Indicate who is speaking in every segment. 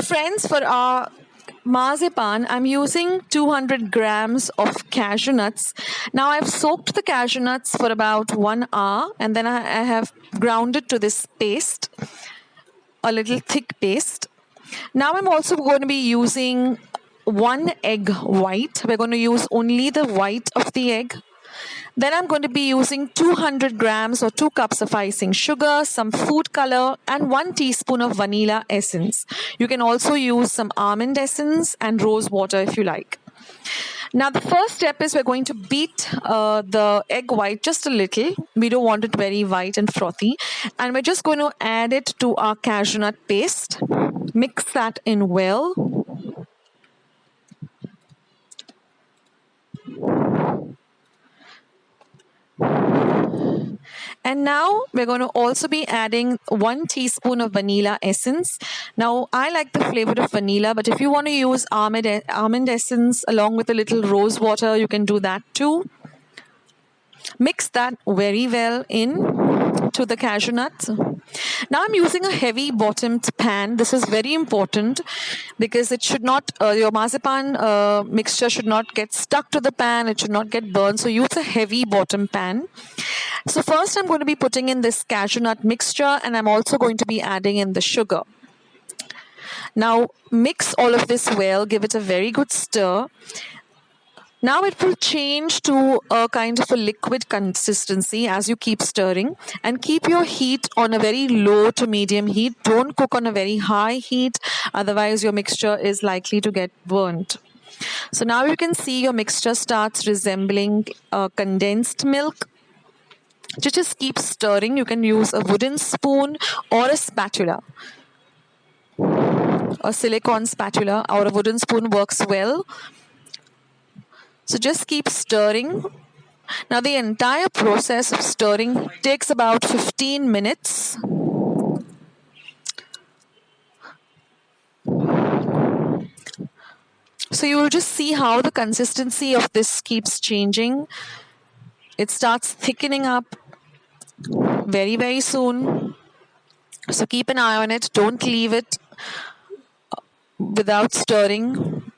Speaker 1: friends, for our marzipan, I'm using 200 grams of cashew nuts. Now I've soaked the cashew nuts for about 1 hour, and then I have ground it to this paste, a little thick paste. Now I'm also going to be using 1 egg white. We're going to use only the white of the egg. Then I'm going to be using 200 grams or 2 cups of icing sugar, some food color, and 1 teaspoon of vanilla essence. You can also use some almond essence and rose water if you like. Now the first step is we're going to beat the egg white just a little. We don't want it very white and frothy. And we're just going to add it to our cashew nut paste. Mix that in well. And now we're going to also be adding 1 teaspoon of vanilla essence. Now I like the flavor of vanilla, but if you want to use almond essence along with a little rose water, you can do that too. Mix that very well in to the cashew nuts. Now I'm using a heavy bottomed pan. This is very important because it should not, your marzipan mixture should not get stuck to the pan. It should not get burned. So use a heavy bottom pan. So first I'm going to be putting in this cashew nut mixture, and I'm also going to be adding in the sugar. Now mix all of this well, give it a very good stir. Now it will change to a kind of a liquid consistency as you keep stirring, and keep your heat on a very low to medium heat. Don't cook on a very high heat, otherwise your mixture is likely to get burnt. So now you can see your mixture starts resembling condensed milk. Just keep stirring. You can use a wooden spoon or a spatula. A silicone spatula or a wooden spoon works well. So just keep stirring. Now the entire process of stirring takes about 15 minutes. So you will just see how the consistency of this keeps changing. It starts thickening up very, very soon. So keep an eye on it. Don't leave it without stirring.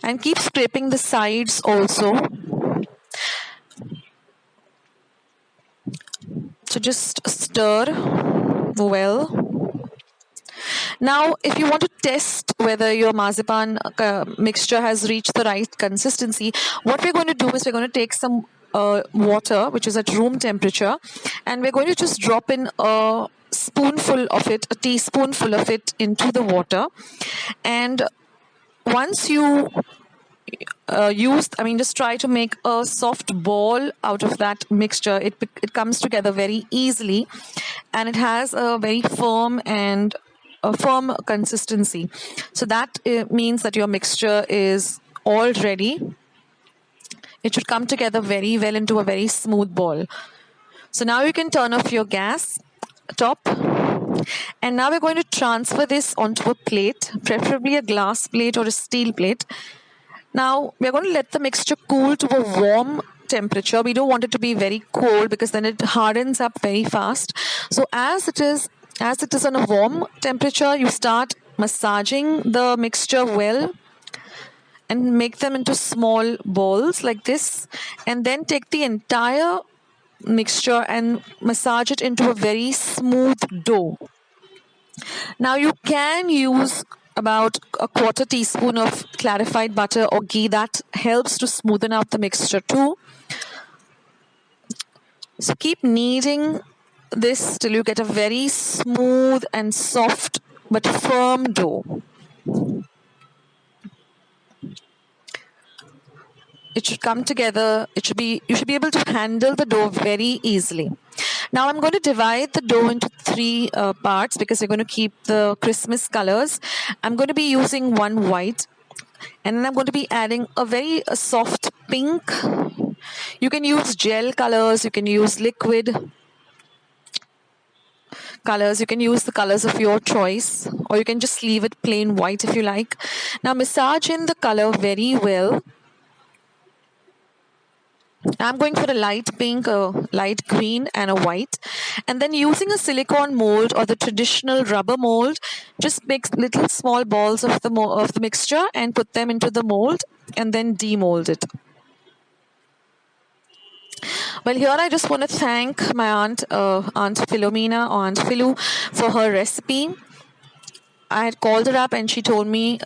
Speaker 1: And keep scraping the sides also. So just stir well. Now, if you want to test whether your marzipan mixture has reached the right consistency, what we're going to do is we're going to take some water, which is at room temperature, and we're going to just drop in a spoonful of it, a teaspoonful of it into the water. And once you just try to make a soft ball out of that mixture. It comes together very easily, and it has a very firm and a firm consistency. So that means that your mixture is all ready. It should come together very well into a very smooth ball. So now you can turn off your gas top. And now we're going to transfer this onto a plate, preferably a glass plate or a steel plate. Now we're going to let the mixture cool to a warm temperature. We don't want it to be very cold because then it hardens up very fast. So as it is on a warm temperature, you start massaging the mixture well and make them into small balls like this, and then take the entire mixture and massage it into a very smooth dough. Now you can use about a 1/4 teaspoon of clarified butter or ghee. That helps to smoothen out the mixture too. So keep kneading this till you get a very smooth and soft but firm dough. It should come together. You should be able to handle the dough very easily. Now I'm going to divide the dough into 3 parts because we're going to keep the Christmas colors. I'm going to be using 1 white, and then I'm going to be adding a soft pink. You can use gel colors, you can use liquid colors, you can use the colors of your choice, or you can just leave it plain white if you like. Now massage in the color very well. I'm going for a light pink, a light green, and a white. And then using a silicone mold or the traditional rubber mold, just make little small balls of the mixture and put them into the mold and then demold it. Well, here I just want to thank my aunt, Aunt Philomena or Aunt Philoo, for her recipe. I had called her up and she told me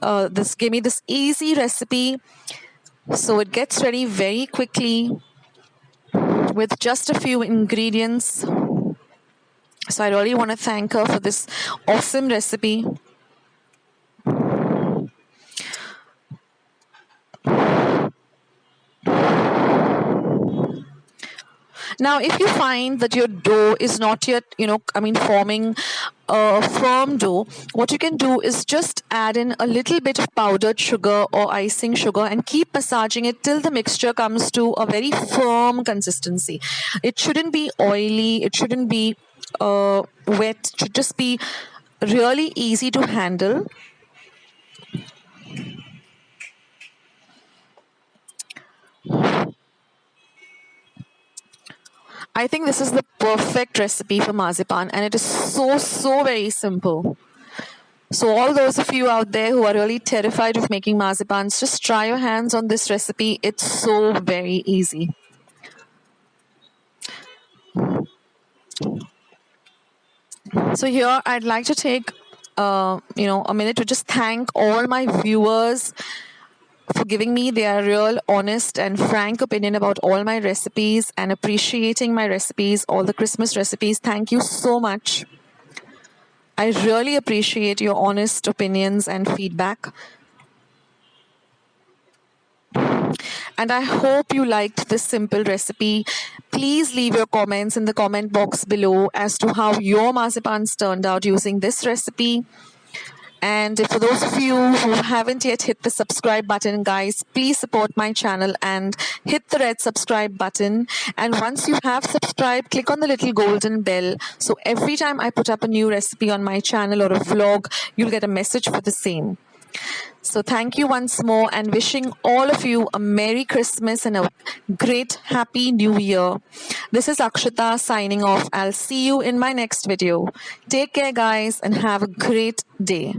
Speaker 1: gave me this easy recipe, so it gets ready very quickly with just a few ingredients. So I really want to thank her for this awesome recipe. Now, if you find that your dough is not yet, forming a firm dough, what you can do is just add in a little bit of powdered sugar or icing sugar and keep massaging it till the mixture comes to a very firm consistency. It shouldn't be oily, it shouldn't be wet, it should just be really easy to handle. I think this is the perfect recipe for marzipan, and it is so very simple. So all those of you out there who are really terrified of making marzipans, just try your hands on this recipe. It's so very easy. So here I'd like to take a minute to just thank all my viewers for giving me their real, honest, and frank opinion about all my recipes and appreciating my recipes, all the Christmas recipes. Thank you so much. I really appreciate your honest opinions and feedback. And I hope you liked this simple recipe. Please leave your comments in the comment box below as to how your marzipans turned out using this recipe. And for those of you who haven't yet hit the subscribe button, guys, please support my channel and hit the red subscribe button. And once you have subscribed, click on the little golden bell. So every time I put up a new recipe on my channel or a vlog, you'll get a message for the same. So thank you once more and wishing all of you a Merry Christmas and a great Happy New Year. This is Akshatas signing off. I'll see you in my next video. Take care, guys, and have a great day.